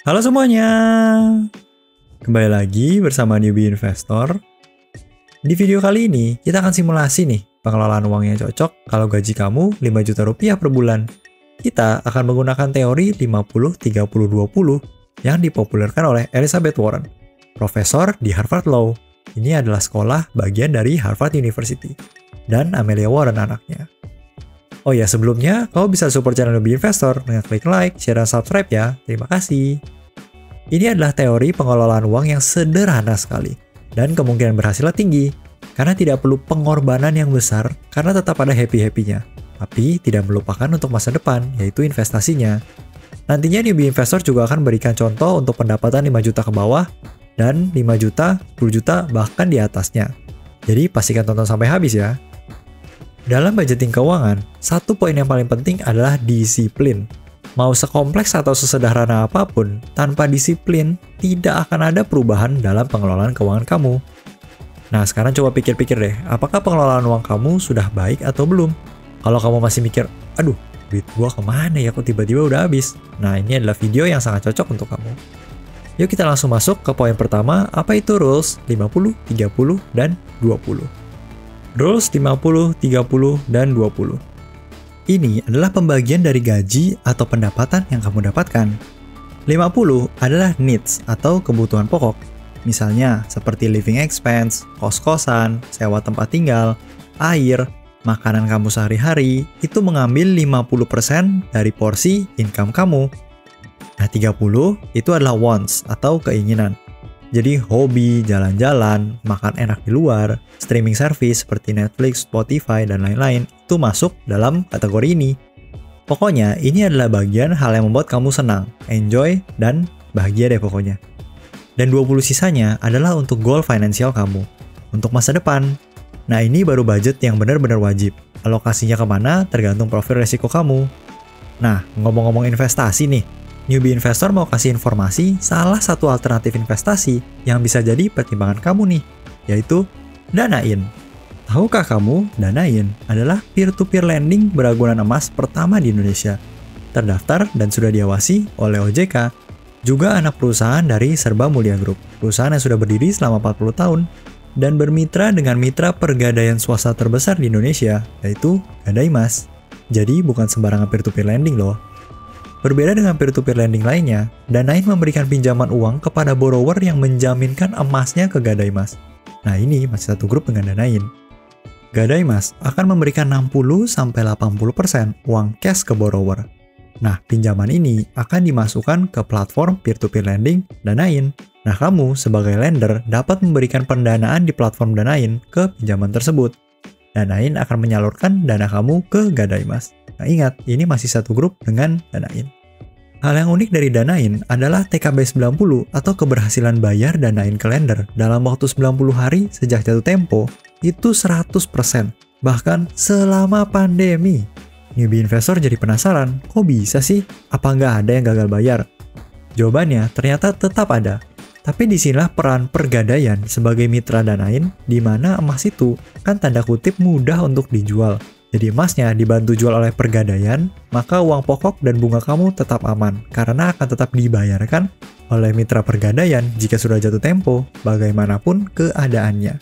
Halo semuanya, kembali lagi bersama Newbie Investor. Di video kali ini, kita akan simulasi nih pengelolaan uang yang cocok kalau gaji kamu 5 juta rupiah per bulan. Kita akan menggunakan teori 50-30-20 yang dipopulerkan oleh Elizabeth Warren, profesor di Harvard Law. Ini adalah sekolah bagian dari Harvard University, dan Amelia Warren anaknya. Oh ya, sebelumnya, kamu bisa support channel Newbie Investor dengan klik like, share, dan subscribe ya. Terima kasih. Ini adalah teori pengelolaan uang yang sederhana sekali, dan kemungkinan berhasilnya tinggi, karena tidak perlu pengorbanan yang besar, karena tetap ada happy-happynya, tapi tidak melupakan untuk masa depan, yaitu investasinya. Nantinya Newbie Investor juga akan berikan contoh untuk pendapatan 5 juta ke bawah, dan 5 juta, 10 juta, bahkan di atasnya. Jadi pastikan tonton sampai habis ya. Dalam budgeting keuangan, satu poin yang paling penting adalah disiplin. Mau sekompleks atau sesederhana apapun, tanpa disiplin, tidak akan ada perubahan dalam pengelolaan keuangan kamu. Nah, sekarang coba pikir-pikir deh, apakah pengelolaan uang kamu sudah baik atau belum? Kalau kamu masih mikir, aduh, duit gua kemana ya, kok tiba-tiba udah habis? Nah, ini adalah video yang sangat cocok untuk kamu. Yuk kita langsung masuk ke poin pertama, apa itu rules 50, 30, dan 20. Rules 50, 30, dan 20. Ini adalah pembagian dari gaji atau pendapatan yang kamu dapatkan. 50 adalah needs atau kebutuhan pokok. Misalnya seperti living expense, kos-kosan, sewa tempat tinggal, air, makanan kamu sehari-hari, itu mengambil 50% dari porsi income kamu. Nah, 30 itu adalah wants atau keinginan. Jadi hobi, jalan-jalan, makan enak di luar, streaming service seperti Netflix, Spotify, dan lain-lain itu masuk dalam kategori ini. Pokoknya ini adalah bagian hal yang membuat kamu senang, enjoy, dan bahagia deh pokoknya. Dan 20 sisanya adalah untuk goal finansial kamu, untuk masa depan. Nah ini baru budget yang benar-benar wajib. Alokasinya kemana tergantung profil resiko kamu. Nah ngomong-ngomong investasi nih, Newbie Investor mau kasih informasi salah satu alternatif investasi yang bisa jadi pertimbangan kamu nih, yaitu Danain. Tahukah kamu, Danain adalah peer-to-peer lending beragunan emas pertama di Indonesia. Terdaftar dan sudah diawasi oleh OJK, juga anak perusahaan dari Serba Mulia Group, perusahaan yang sudah berdiri selama 40 tahun, dan bermitra dengan mitra pergadaian swasta terbesar di Indonesia, yaitu Gadaimas. Jadi bukan sembarangan peer-to-peer lending loh. Berbeda dengan peer-to-peer lending lainnya, Danain memberikan pinjaman uang kepada borrower yang menjaminkan emasnya ke Gadaimas. Nah ini masih satu grup dengan Danain. Gadaimas akan memberikan 60-80% uang cash ke borrower. Nah pinjaman ini akan dimasukkan ke platform peer-to-peer lending Danain. Nah kamu sebagai lender dapat memberikan pendanaan di platform Danain ke pinjaman tersebut. Danain akan menyalurkan dana kamu ke Gadaimas. Nah ingat, ini masih satu grup dengan Danain. Hal yang unik dari Danain adalah TKB 90 atau keberhasilan bayar Danain ke lender dalam waktu 90 hari sejak jatuh tempo itu 100%, bahkan selama pandemi. Newbie Investor jadi penasaran, kok bisa sih? Apa nggak ada yang gagal bayar? Jawabannya ternyata tetap ada. Tapi disinilah peran pergadaian sebagai mitra Danain, di mana emas itu kan tanda kutip mudah untuk dijual. Jadi emasnya dibantu jual oleh pergadaian, maka uang pokok dan bunga kamu tetap aman, karena akan tetap dibayarkan oleh mitra pergadaian jika sudah jatuh tempo, bagaimanapun keadaannya.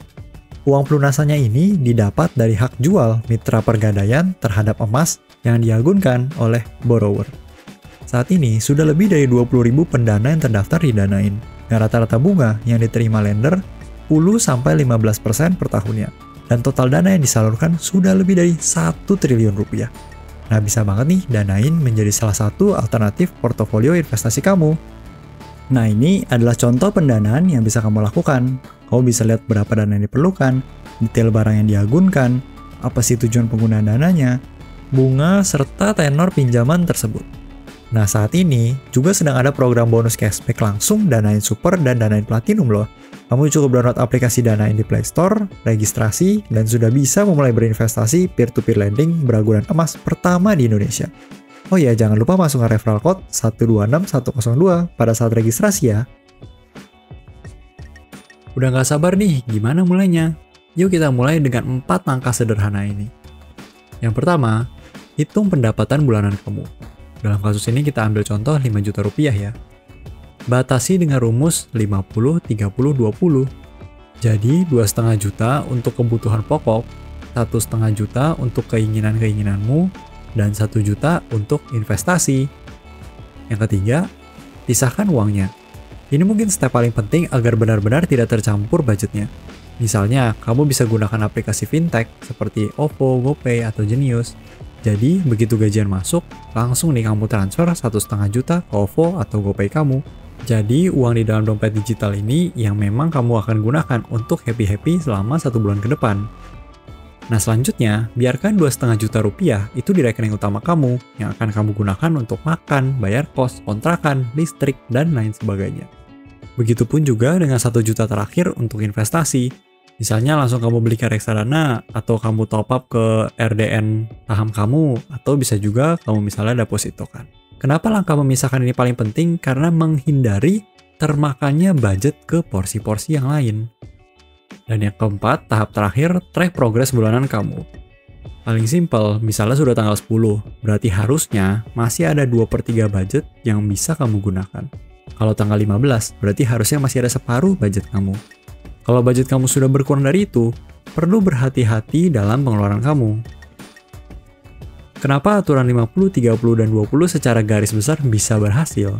Uang pelunasannya ini didapat dari hak jual mitra pergadaian terhadap emas yang diagunkan oleh borrower. Saat ini sudah lebih dari 20.000 pendana yang terdaftar di Danain, dan rata-rata bunga yang diterima lender 10-15% per tahunnya. Dan total dana yang disalurkan sudah lebih dari 1 triliun rupiah. Nah bisa banget nih Danain menjadi salah satu alternatif portofolio investasi kamu. Nah ini adalah contoh pendanaan yang bisa kamu lakukan. Kamu bisa lihat berapa dana yang diperlukan, detail barang yang diagunkan, apa sih tujuan penggunaan dananya, bunga, serta tenor pinjaman tersebut. Nah saat ini juga sedang ada program bonus cashback langsung Danain Super dan Danain Platinum loh. Kamu cukup download aplikasi Danain di Play Store, registrasi, dan sudah bisa memulai berinvestasi peer-to-peer lending beragunan emas pertama di Indonesia. Oh ya, jangan lupa masukkan referral code 126102 pada saat registrasi ya. Udah nggak sabar nih, gimana mulainya? Yuk kita mulai dengan 4 langkah sederhana ini. Yang pertama, hitung pendapatan bulanan kamu. Dalam kasus ini kita ambil contoh 5 juta rupiah ya. Batasi dengan rumus 50-30-20. Jadi 2,5 juta untuk kebutuhan pokok, 1,5 juta untuk keinginan-keinginanmu, dan 1 juta untuk investasi. Yang ketiga, pisahkan uangnya. Ini mungkin step paling penting agar benar-benar tidak tercampur budgetnya. Misalnya, kamu bisa gunakan aplikasi fintech seperti OVO, GoPay, atau Genius. Jadi, begitu gajian masuk, langsung nih kamu transfer 1,5 juta ke OVO atau GoPay kamu. Jadi, uang di dalam dompet digital ini yang memang kamu akan gunakan untuk happy-happy selama 1 bulan ke depan. Nah, selanjutnya, biarkan 2,5 juta rupiah itu di rekening utama kamu yang akan kamu gunakan untuk makan, bayar kos, kontrakan, listrik, dan lain sebagainya. Begitupun juga dengan 1 juta terakhir untuk investasi. Misalnya langsung kamu beli ke reksadana, atau kamu top up ke RDN saham kamu, atau bisa juga kamu misalnya depositokan. Kenapa langkah memisahkan ini paling penting? Karena menghindari termakannya budget ke porsi-porsi yang lain. Dan yang keempat, tahap terakhir, track progres bulanan kamu. Paling simpel, misalnya sudah tanggal 10, berarti harusnya masih ada 2/3 budget yang bisa kamu gunakan. Kalau tanggal 15, berarti harusnya masih ada separuh budget kamu. Kalau budget kamu sudah berkurang dari itu, perlu berhati-hati dalam pengeluaran kamu. Kenapa aturan 50, 30, dan 20 secara garis besar bisa berhasil?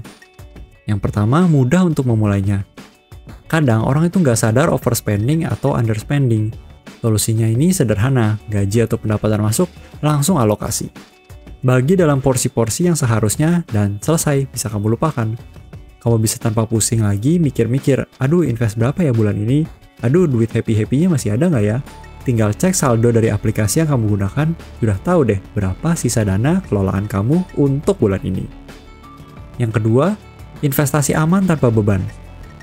Yang pertama, mudah untuk memulainya. Kadang orang itu nggak sadar overspending atau underspending. Solusinya ini sederhana, gaji atau pendapatan masuk, langsung alokasi. Bagi dalam porsi-porsi yang seharusnya dan selesai, bisa kamu lupakan. Kamu bisa tanpa pusing lagi mikir-mikir, aduh invest berapa ya bulan ini? Aduh duit happy-happynya masih ada nggak ya? Tinggal cek saldo dari aplikasi yang kamu gunakan, sudah tahu deh berapa sisa dana kelolaan kamu untuk bulan ini. Yang kedua, investasi aman tanpa beban.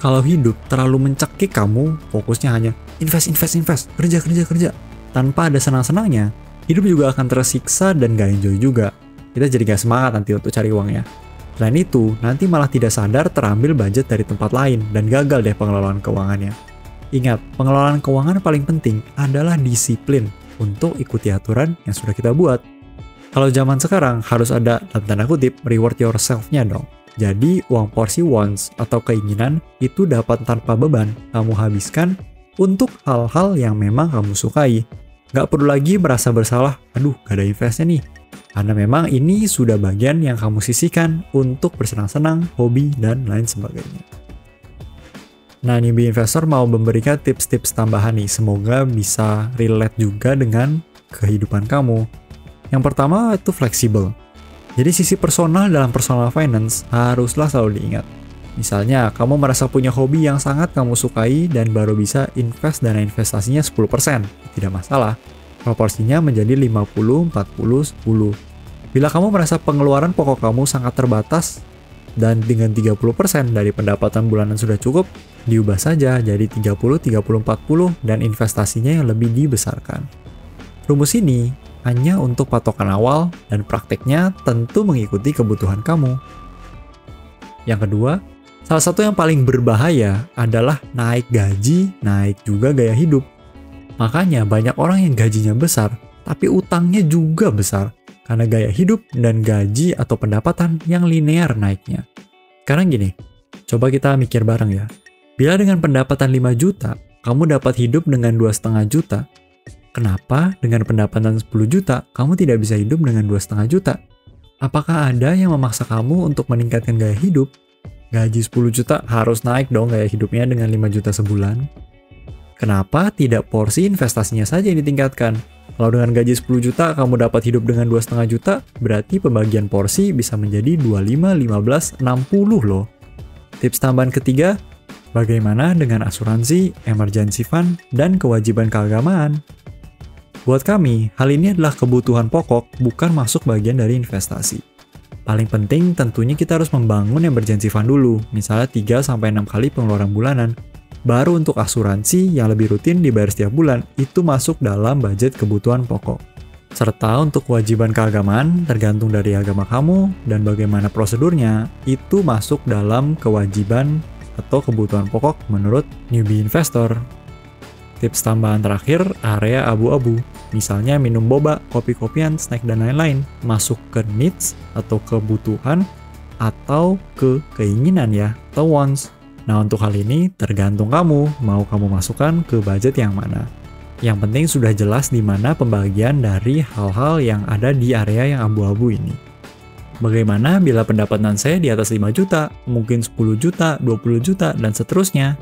Kalau hidup terlalu mencekik kamu, fokusnya hanya invest, kerja. Tanpa ada senang-senangnya, hidup juga akan tersiksa dan gak enjoy juga. Kita jadi gak semangat nanti untuk cari uangnya. Selain itu, nanti malah tidak sadar terambil budget dari tempat lain dan gagal deh pengelolaan keuangannya. Ingat, pengelolaan keuangan paling penting adalah disiplin untuk ikuti aturan yang sudah kita buat. Kalau zaman sekarang harus ada, dalam tanda kutip, reward yourself-nya dong. Jadi, uang porsi wants atau keinginan itu dapat tanpa beban kamu habiskan untuk hal-hal yang memang kamu sukai. Gak perlu lagi merasa bersalah, aduh gak ada investnya nih. Karena memang ini sudah bagian yang kamu sisihkan untuk bersenang-senang, hobi, dan lain sebagainya. Nah, newbie investor mau memberikan tips-tips tambahan nih, semoga bisa relate juga dengan kehidupan kamu. Yang pertama itu fleksibel. Jadi sisi personal dalam personal finance haruslah selalu diingat. Misalnya, kamu merasa punya hobi yang sangat kamu sukai dan baru bisa invest dana investasinya 10%. Tidak masalah. Proporsinya menjadi 50, 40, 10. Bila kamu merasa pengeluaran pokok kamu sangat terbatas dan dengan 30% dari pendapatan bulanan sudah cukup, diubah saja jadi 30, 30, 40 dan investasinya yang lebih dibesarkan. Rumus ini hanya untuk patokan awal dan prakteknya tentu mengikuti kebutuhan kamu. Yang kedua, salah satu yang paling berbahaya adalah naik gaji, naik juga gaya hidup. Makanya banyak orang yang gajinya besar, tapi utangnya juga besar karena gaya hidup dan gaji atau pendapatan yang linear naiknya. Sekarang gini, coba kita mikir bareng ya. Bila dengan pendapatan 5 juta, kamu dapat hidup dengan 2,5 juta, kenapa dengan pendapatan 10 juta, kamu tidak bisa hidup dengan 2,5 juta? Apakah ada yang memaksa kamu untuk meningkatkan gaya hidup? Gaji 10 juta harus naik dong gaya hidupnya dengan 5 juta sebulan. Kenapa tidak porsi investasinya saja yang ditingkatkan? Kalau dengan gaji 10 juta, kamu dapat hidup dengan 2,5 juta, berarti pembagian porsi bisa menjadi 25, 15, 60 loh. Tips tambahan ketiga, bagaimana dengan asuransi, emergency fund, dan kewajiban keagamaan? Buat kami, hal ini adalah kebutuhan pokok, bukan masuk bagian dari investasi. Paling penting tentunya kita harus membangun emergency fund dulu, misalnya 3-6 kali pengeluaran bulanan. Baru untuk asuransi yang lebih rutin dibayar setiap bulan, itu masuk dalam budget kebutuhan pokok. Serta untuk kewajiban keagamaan, tergantung dari agama kamu dan bagaimana prosedurnya, itu masuk dalam kewajiban atau kebutuhan pokok menurut newbie investor. Tips tambahan terakhir, area abu-abu. Misalnya minum boba, kopi-kopian, snack, dan lain-lain. Masuk ke needs atau kebutuhan atau ke keinginan ya, atau wants. Nah, untuk hal ini tergantung kamu, mau kamu masukkan ke budget yang mana. Yang penting sudah jelas di mana pembagian dari hal-hal yang ada di area yang abu-abu ini. Bagaimana bila pendapatan saya di atas 5 juta, mungkin 10 juta, 20 juta, dan seterusnya?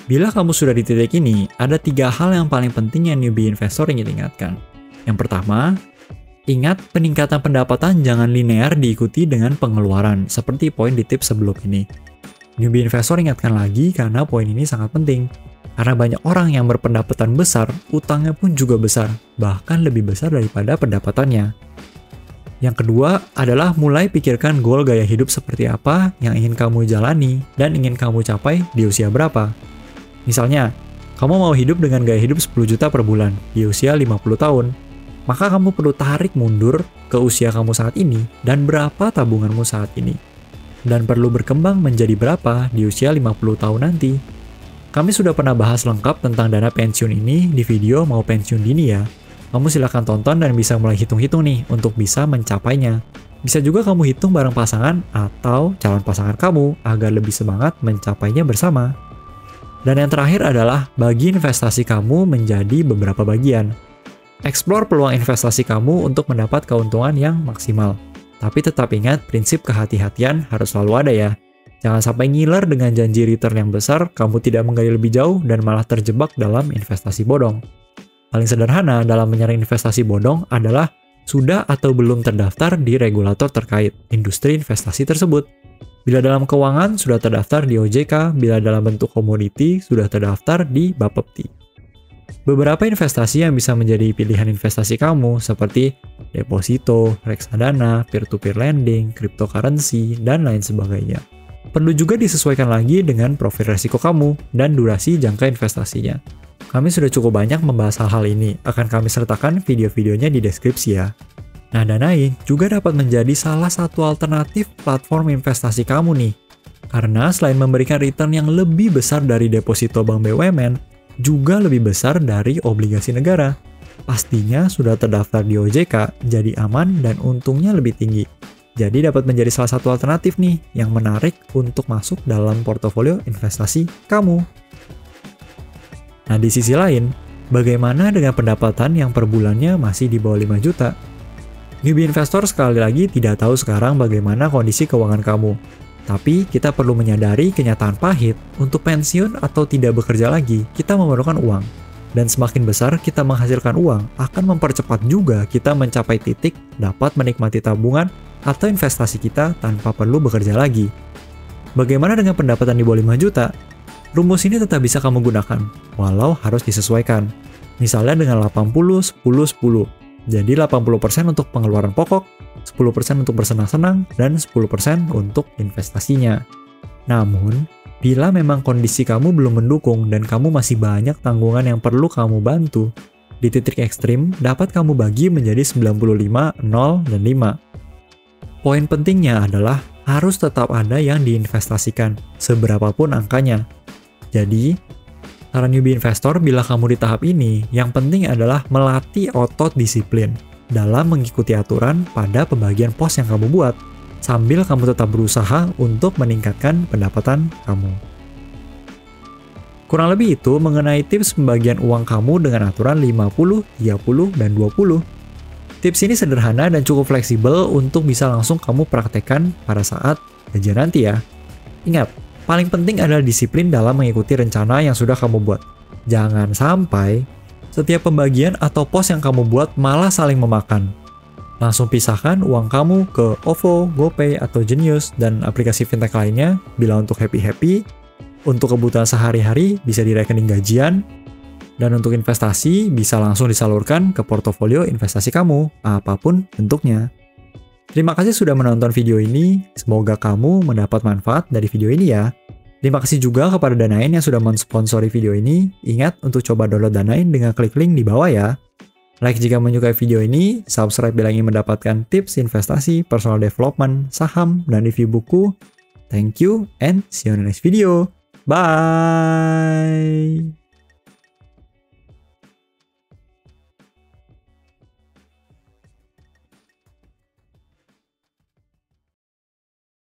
Bila kamu sudah di titik ini, ada 3 hal yang paling penting yang newbie investor ingin ingatkan. Yang pertama, ingat peningkatan pendapatan jangan linear diikuti dengan pengeluaran, seperti poin di tips sebelum ini. Newbie investor ingatkan lagi karena poin ini sangat penting. Karena banyak orang yang berpendapatan besar, utangnya pun juga besar, bahkan lebih besar daripada pendapatannya. Yang kedua adalah mulai pikirkan goal gaya hidup seperti apa yang ingin kamu jalani dan ingin kamu capai di usia berapa. Misalnya, kamu mau hidup dengan gaya hidup 10 juta per bulan di usia 50 tahun. Maka kamu perlu tarik mundur ke usia kamu saat ini dan berapa tabunganmu saat ini. Dan perlu berkembang menjadi berapa di usia 50 tahun nanti. Kami sudah pernah bahas lengkap tentang dana pensiun ini di video Mau Pensiun Dini ya. Kamu silahkan tonton dan bisa mulai hitung-hitung nih untuk bisa mencapainya. Bisa juga kamu hitung bareng pasangan atau calon pasangan kamu agar lebih semangat mencapainya bersama. Dan yang terakhir adalah bagi investasi kamu menjadi beberapa bagian. Explore peluang investasi kamu untuk mendapat keuntungan yang maksimal. Tapi tetap ingat prinsip kehati-hatian harus selalu ada ya. Jangan sampai ngiler dengan janji return yang besar, kamu tidak menggali lebih jauh dan malah terjebak dalam investasi bodong. Paling sederhana dalam menyerang investasi bodong adalah sudah atau belum terdaftar di regulator terkait industri investasi tersebut. Bila dalam keuangan sudah terdaftar di OJK, bila dalam bentuk komoditi sudah terdaftar di Bapepti. Beberapa investasi yang bisa menjadi pilihan investasi kamu seperti deposito, reksadana, peer-to-peer lending, cryptocurrency, dan lain sebagainya. Perlu juga disesuaikan lagi dengan profil resiko kamu dan durasi jangka investasinya. Kami sudah cukup banyak membahas hal-hal ini, akan kami sertakan video-videonya di deskripsi ya. Nah, Danai juga dapat menjadi salah satu alternatif platform investasi kamu nih. Karena selain memberikan return yang lebih besar dari deposito bank BUMN, juga lebih besar dari obligasi negara. Pastinya sudah terdaftar di OJK, jadi aman dan untungnya lebih tinggi. Jadi dapat menjadi salah satu alternatif nih yang menarik untuk masuk dalam portofolio investasi kamu. Nah, di sisi lain, bagaimana dengan pendapatan yang per bulannya masih di bawah 5 juta? Newbie investor sekali lagi tidak tahu sekarang bagaimana kondisi keuangan kamu. Tapi kita perlu menyadari kenyataan pahit, untuk pensiun atau tidak bekerja lagi, kita memerlukan uang. Dan semakin besar kita menghasilkan uang, akan mempercepat juga kita mencapai titik dapat menikmati tabungan atau investasi kita tanpa perlu bekerja lagi. Bagaimana dengan pendapatan di bawah 5 juta? Rumus ini tetap bisa kamu gunakan, walau harus disesuaikan. Misalnya dengan 80, 10, 10. Jadi 80% untuk pengeluaran pokok, 10% untuk bersenang-senang, dan 10% untuk investasinya. Namun, bila memang kondisi kamu belum mendukung dan kamu masih banyak tanggungan yang perlu kamu bantu, di titik ekstrim dapat kamu bagi menjadi 95, 0, dan 5. Poin pentingnya adalah harus tetap ada yang diinvestasikan, seberapapun angkanya. Jadi, saran newbie investor bila kamu di tahap ini, yang penting adalah melatih otot disiplin dalam mengikuti aturan pada pembagian pos yang kamu buat, sambil kamu tetap berusaha untuk meningkatkan pendapatan kamu. Kurang lebih itu mengenai tips pembagian uang kamu dengan aturan 50, 30, dan 20. Tips ini sederhana dan cukup fleksibel untuk bisa langsung kamu praktekkan pada saat gajian nanti ya. Ingat, paling penting adalah disiplin dalam mengikuti rencana yang sudah kamu buat. Jangan sampai setiap pembagian atau pos yang kamu buat malah saling memakan. Langsung pisahkan uang kamu ke OVO, GoPay, atau Genius, dan aplikasi fintech lainnya bila untuk happy-happy. Untuk kebutuhan sehari-hari bisa di rekening gajian, dan untuk investasi bisa langsung disalurkan ke portofolio investasi kamu, apapun bentuknya. Terima kasih sudah menonton video ini, semoga kamu mendapat manfaat dari video ini ya. Terima kasih juga kepada Danain yang sudah mensponsori video ini. Ingat untuk coba download Danain dengan klik link di bawah ya. Like jika menyukai video ini, subscribe bila ingin mendapatkan tips investasi, personal development, saham, dan review buku. Thank you and see you in the next video. Bye!